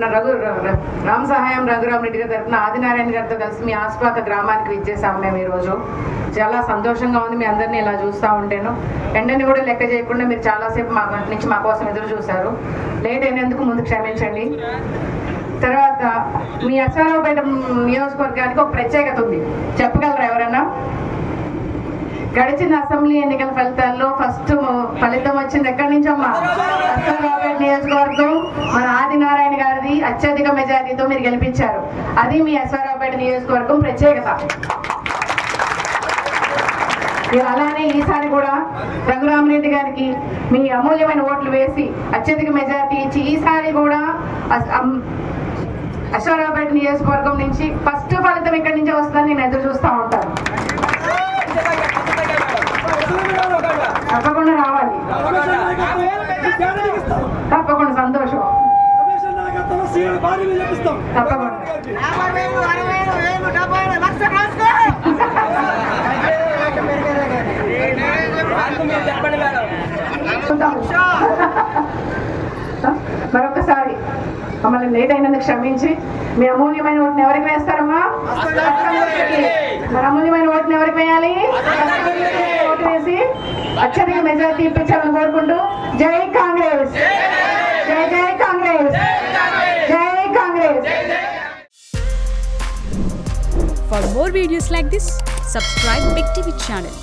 రామ్ సహాయం రఘురామరెడ్డి గారి తరఫున ఆదినారాయణ గారితో కలిసి మీ ఆస్పాక గ్రామానికి విచ్చేసాము మేము ఈరోజు. చాలా సంతోషంగా ఉంది మీ అందరినీ ఇలా చూస్తూ ఉంటేను. ఎండని కూడా లెక్క చేయకుండా మీరు చాలాసేపు మా నుంచి మా కోసం ఎదురు చూశారు. లేట్ అయినందుకు ముందు క్షమించండి. తర్వాత మీ అశ్వారావుపేట నియోజకవర్గానికి ఒక ప్రత్యేకత ఉంది, చెప్పగలరా ఎవరన్నా? గడిచిన అసెంబ్లీ ఎన్నికల ఫలితాల్లో ఫస్ట్ ఫలితం వచ్చింది ఎక్కడి నుంచమ్మా? అశ్వారావుపేట నియోజకవర్గం మన ఆదినారాయణ గారిది అత్యధిక మెజారిటీతో మీరు గెలిపించారు. అది మీ అశ్వారావుపేట నియోజకవర్గం ప్రత్యేకత. అలానే ఈసారి కూడా రఘురామరెడ్డి గారికి మీ అమూల్యమైన ఓట్లు వేసి అత్యధిక మెజారిటీ ఇచ్చి ఈసారి కూడా అశ్వారావుపేట నియోజకవర్గం నుంచి ఫస్ట్ ఫలితం ఇక్కడి నుంచే వస్తుందని నేను ఎదురు చూస్తూ ఉంటాను. తప్పకుండా రావాలి, తప్పకుండా సంతోషం, తప్పకుండా. మరొకసారి మమ్మల్ని లేట్ అయినందుకు క్షమించి మీ అమూల్యమైన ఓటుని ఎవరికి వేస్తారమ్మా? మరి అమూల్యమైన ఓటుని ఎవరికి వేయాలి? ఓటు వేసి అత్యధిక మెజారిటీ ఇప్పించాలని కోరుకుంటూ జై కాంగ్రెస్, జై జై కాంగ్రెస్, జై Congress. For more videos like this, subscribe Big TV channel.